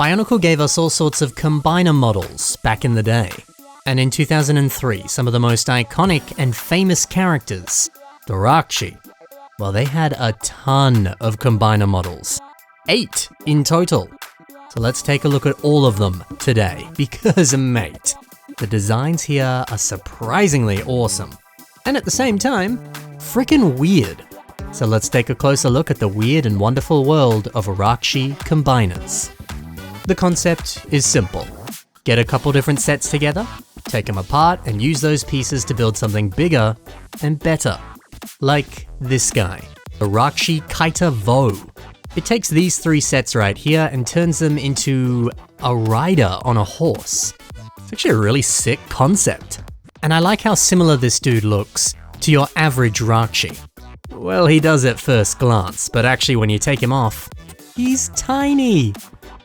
Bionicle gave us all sorts of combiner models back in the day. And in 2003, some of the most iconic and famous characters, the Rahkshi, well, they had a ton of combiner models. 8 in total. So let's take a look at all of them today, because mate, the designs here are surprisingly awesome. And at the same time, freaking weird. So let's take a closer look at the weird and wonderful world of Rahkshi Combiners. The concept is simple. Get a couple different sets together, take them apart, and use those pieces to build something bigger and better. Like this guy, the Rahkshi Kaita Vo. It takes these 3 sets right here and turns them into a rider on a horse. It's actually a really sick concept. And I like how similar this dude looks to your average Rahkshi. Well, he does at first glance, but actually when you take him off, he's tiny.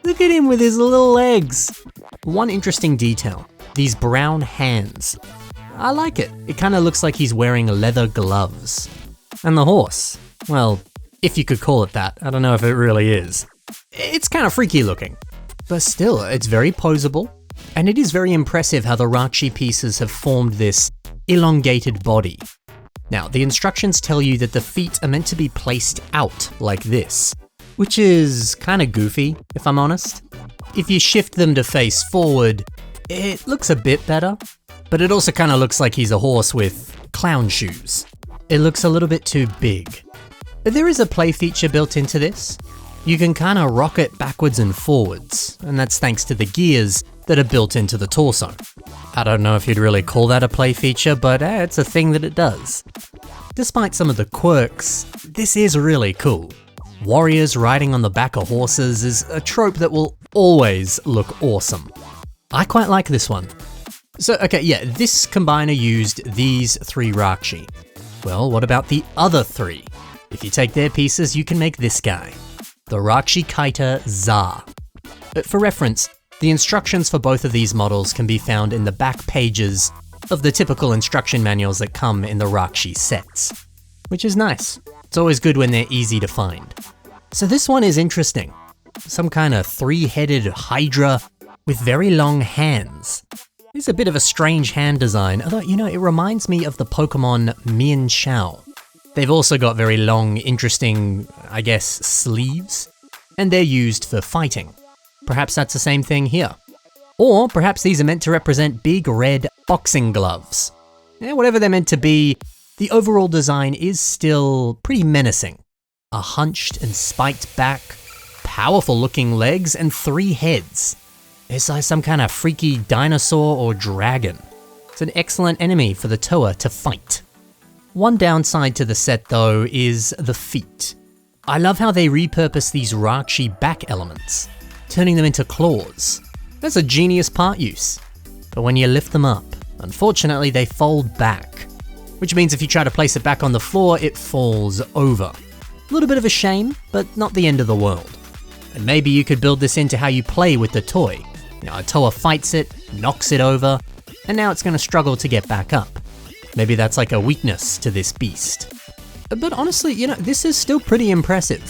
Look at him with his little legs. One interesting detail, these brown hands. I like it. It kind of looks like he's wearing leather gloves. And the horse, well, if you could call it that, I don't know if it really is. It's kind of freaky looking, but still, it's very posable. And it is very impressive how the Rahkshi pieces have formed this elongated body. Now, the instructions tell you that the feet are meant to be placed out like this, which is kind of goofy, if I'm honest. If you shift them to face forward, it looks a bit better, but it also kind of looks like he's a horse with clown shoes. It looks a little bit too big. There is a play feature built into this. You can kind of rock it backwards and forwards, and that's thanks to the gears that are built into the torso. I don't know if you'd really call that a play feature, but it's a thing that it does. Despite some of the quirks, this is really cool. Warriors riding on the back of horses is a trope that will always look awesome. I quite like this one. So, okay, yeah, this combiner used these 3 Rahkshi. Well, what about the other 3? If you take their pieces, you can make this guy, the Rahkshi Kaita Za. But for reference, the instructions for both of these models can be found in the back pages of the typical instruction manuals that come in the Rahkshi sets, which is nice. It's always good when they're easy to find. So this one is interesting. Some kind of 3-headed hydra with very long hands. It's a bit of a strange hand design, although, you know, it reminds me of the Pokemon Mian Xiao. They've also got very long, interesting, I guess, sleeves, and they're used for fighting. Perhaps that's the same thing here. Or perhaps these are meant to represent big red boxing gloves. Whatever they're meant to be, the overall design is still pretty menacing. A hunched and spiked back, powerful looking legs, and 3 heads. It's like some kind of freaky dinosaur or dragon. It's an excellent enemy for the Toa to fight. One downside to the set though is the feet. I love how they repurpose these Rahkshi back elements, turning them into claws. That's a genius part use. But when you lift them up, unfortunately they fold back, which means if you try to place it back on the floor, it falls over. A little bit of a shame, but not the end of the world. And maybe you could build this into how you play with the toy. You know, a Toa fights it, knocks it over, and now it's going to struggle to get back up. Maybe that's like a weakness to this beast. But honestly, you know, this is still pretty impressive.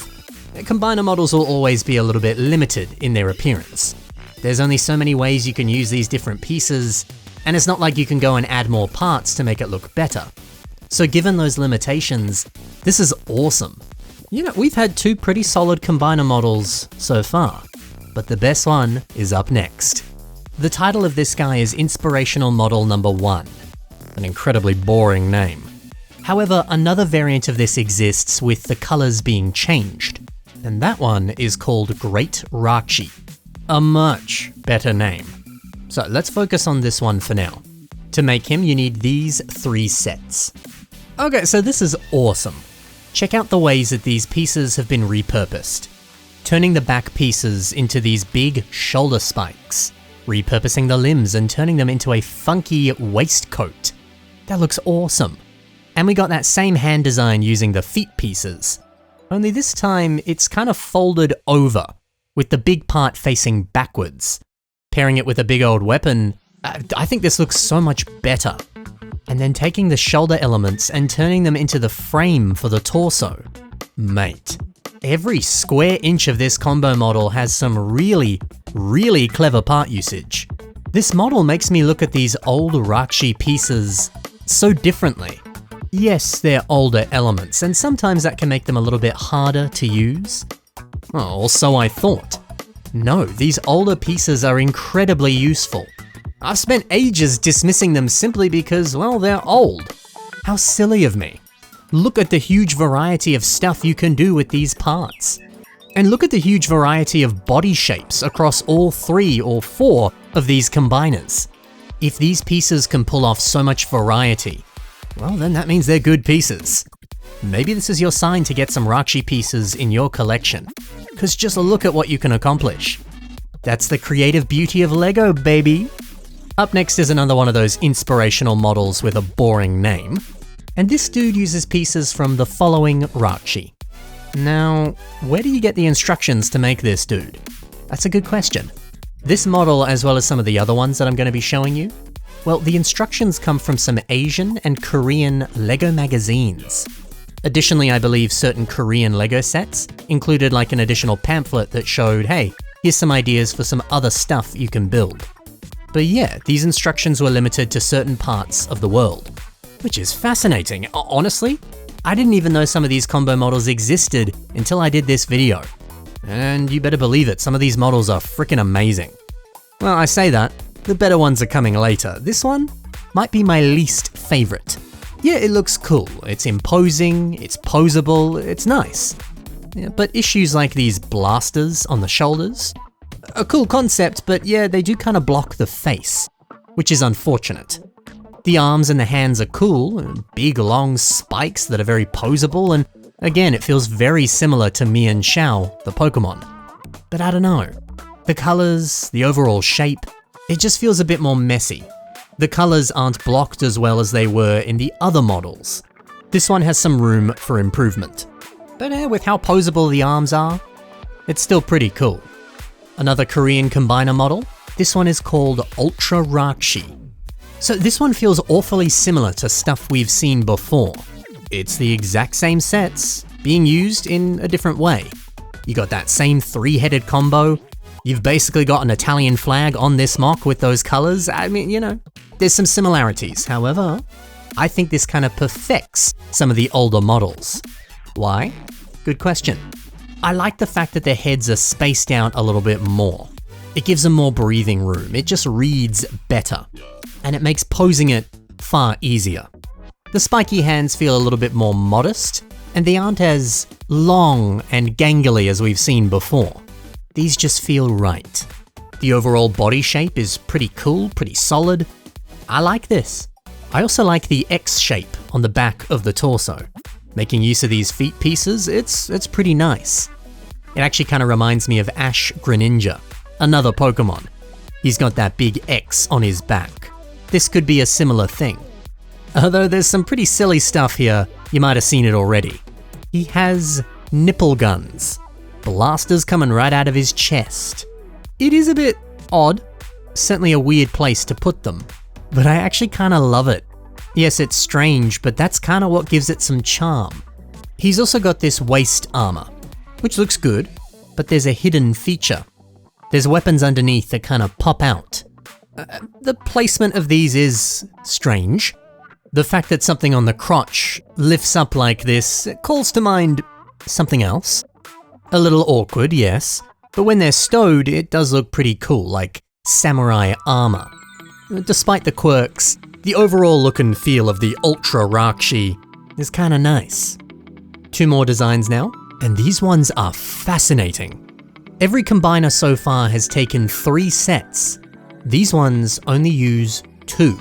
Combiner models will always be a little bit limited in their appearance. There's only so many ways you can use these different pieces, and it's not like you can go and add more parts to make it look better. So given those limitations, this is awesome. You know, we've had 2 pretty solid combiner models so far, but the best one is up next. The title of this guy is Inspirational Model Number 1. An incredibly boring name. However, another variant of this exists with the colors being changed, and that one is called Great Rahkshi. A much better name. So let's focus on this one for now. To make him, you need these 3 sets. Okay, so this is awesome. Check out the ways that these pieces have been repurposed. Turning the back pieces into these big shoulder spikes, repurposing the limbs and turning them into a funky waistcoat. That looks awesome. And we got that same hand design using the feet pieces. Only this time, it's kind of folded over, with the big part facing backwards. Pairing it with a big old weapon, I think this looks so much better. And then taking the shoulder elements and turning them into the frame for the torso. Mate, every square inch of this combo model has some really Really clever part usage. This model makes me look at these old Rahkshi pieces so differently. Yes, they're older elements, and sometimes that can make them a little bit harder to use. Oh, or so I thought. No, these older pieces are incredibly useful. I've spent ages dismissing them simply because, well, they're old. How silly of me. Look at the huge variety of stuff you can do with these parts. And look at the huge variety of body shapes across all 3 or 4 of these combiners. If these pieces can pull off so much variety, well, then that means they're good pieces. Maybe this is your sign to get some Rahkshi pieces in your collection, because just look at what you can accomplish. That's the creative beauty of Lego, baby. Up next is another one of those inspirational models with a boring name, and this dude uses pieces from the following Rahkshi. Now, where do you get the instructions to make this dude? That's a good question. This model, as well as some of the other ones that I'm going to be showing you, well, the instructions come from some Asian and Korean Lego magazines. Additionally, I believe certain Korean Lego sets included like an additional pamphlet that showed, hey, here's some ideas for some other stuff you can build. But yeah, these instructions were limited to certain parts of the world, which is fascinating. Honestly, I didn't even know some of these combo models existed until I did this video. And you better believe it, some of these models are freaking amazing. Well, I say that, the better ones are coming later. This one might be my least favorite. Yeah, it looks cool, it's imposing, it's posable, it's nice. Yeah, but issues like these blasters on the shoulders, a cool concept, but yeah, they do kind of block the face, which is unfortunate. The arms and the hands are cool, big long spikes that are very posable, and again, it feels very similar to Mian Xiao, the Pokemon. But I don't know. The colors, the overall shape, it just feels a bit more messy. The colors aren't blocked as well as they were in the other models. This one has some room for improvement. But with how posable the arms are, it's still pretty cool. Another Korean combiner model, this one is called Ultra Rahkshi. So this one feels awfully similar to stuff we've seen before. It's the exact same sets, being used in a different way. You got that same 3-headed combo. You've basically got an Italian flag on this mock with those colors. I mean, you know, there's some similarities. However, I think this kind of perfects some of the older models. Why? Good question. I like the fact that their heads are spaced out a little bit more. It gives them more breathing room. It just reads better. And it makes posing it far easier. The spiky hands feel a little bit more modest, and they aren't as long and gangly as we've seen before. These just feel right. The overall body shape is pretty cool, pretty solid. I like this. I also like the X shape on the back of the torso. Making use of these feet pieces, it's pretty nice. It actually kind of reminds me of Ash Greninja, another Pokemon. He's got that big X on his back. This could be a similar thing. Although there's some pretty silly stuff here, you might have seen it already. He has nipple guns. Blasters coming right out of his chest. It is a bit odd, certainly a weird place to put them, but I actually kind of love it. Yes, it's strange, but that's kind of what gives it some charm. He's also got this waist armor, which looks good, but there's a hidden feature. There's weapons underneath that kind of pop out. The placement of these is strange. The fact that something on the crotch lifts up like this calls to mind something else. A little awkward, yes, but when they're stowed, it does look pretty cool, like samurai armor. Despite the quirks, the overall look and feel of the Ultra Rahkshi is kinda nice. 2 more designs now, and these ones are fascinating. Every combiner so far has taken 3 sets. These ones only use 2.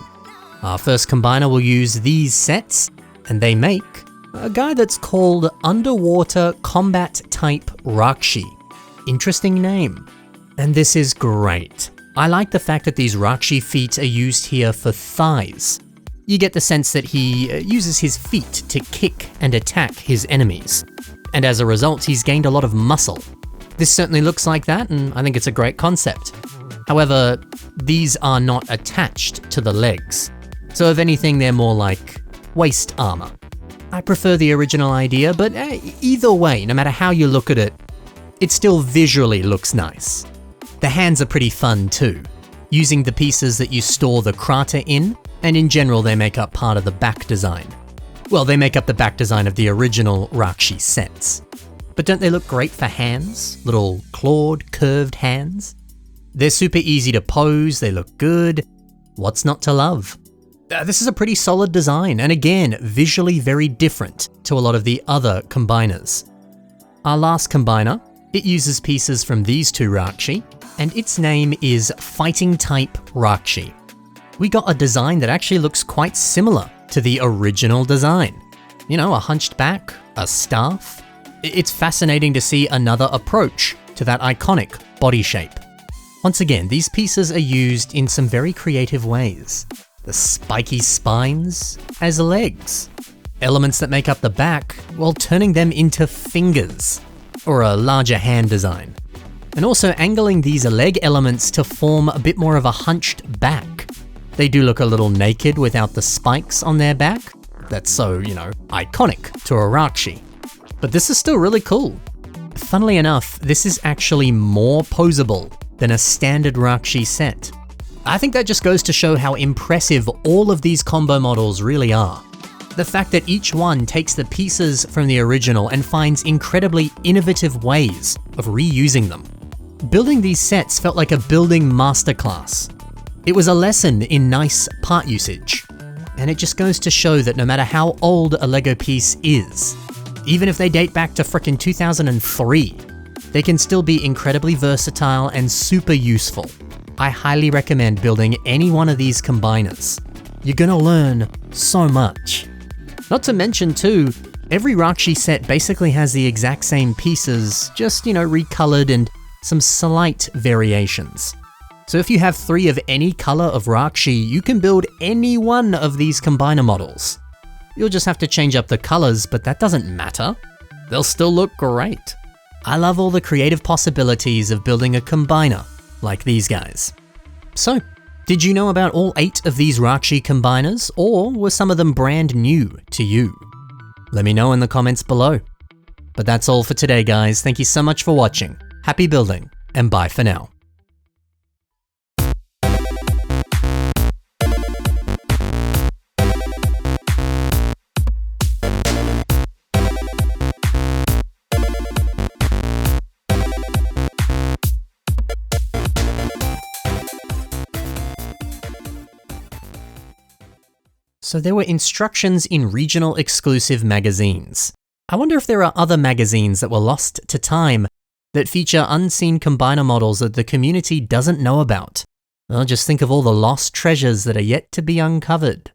Our first combiner will use these sets, and they make a guy that's called Underwater Combat Type Rahkshi. Interesting name. And this is great. I like the fact that these Rahkshi feet are used here for thighs. You get the sense that he uses his feet to kick and attack his enemies. And as a result, he's gained a lot of muscle. This certainly looks like that, and I think it's a great concept. However, these are not attached to the legs. So if anything, they're more like waist armor. I prefer the original idea, but either way, no matter how you look at it, it still visually looks nice. The hands are pretty fun too, using the pieces that you store the krater in, and in general they make up part of the back design. Well, they make up the back design of the original Rahkshi sets. But don't they look great for hands? Little clawed, curved hands? They're super easy to pose, they look good. What's not to love? This is a pretty solid design, and again, visually very different to a lot of the other combiners. Our last combiner, it uses pieces from these two Rahkshi, and its name is Fighting Type Rahkshi. We got a design that actually looks quite similar to the original design. You know, a hunched back, a staff. It's fascinating to see another approach to that iconic body shape. Once again, these pieces are used in some very creative ways. The spiky spines as legs. Elements that make up the back while turning them into fingers, or a larger hand design. And also angling these leg elements to form a bit more of a hunched back. They do look a little naked without the spikes on their back. That's so, iconic to a Rahkshi. But this is still really cool. Funnily enough, this is actually more posable than a standard Rahkshi set. I think that just goes to show how impressive all of these combo models really are. The fact that each one takes the pieces from the original and finds incredibly innovative ways of reusing them. Building these sets felt like a building masterclass. It was a lesson in nice part usage. And it just goes to show that no matter how old a Lego piece is, even if they date back to frickin' 2003, they can still be incredibly versatile and super useful. I highly recommend building any one of these combiners. You're gonna learn so much. Not to mention too, every Rahkshi set basically has the exact same pieces, just, recolored and some slight variations. So if you have 3 of any color of Rahkshi, you can build any one of these combiner models. You'll just have to change up the colors, but that doesn't matter. They'll still look great. I love all the creative possibilities of building a combiner like these guys. So, did you know about all 8 of these Rahkshi combiners, or were some of them brand new to you? Let me know in the comments below. But that's all for today, guys. Thank you so much for watching. Happy building, and bye for now. So there were instructions in regional exclusive magazines. I wonder if there are other magazines that were lost to time that feature unseen combiner models that the community doesn't know about. Well, just think of all the lost treasures that are yet to be uncovered.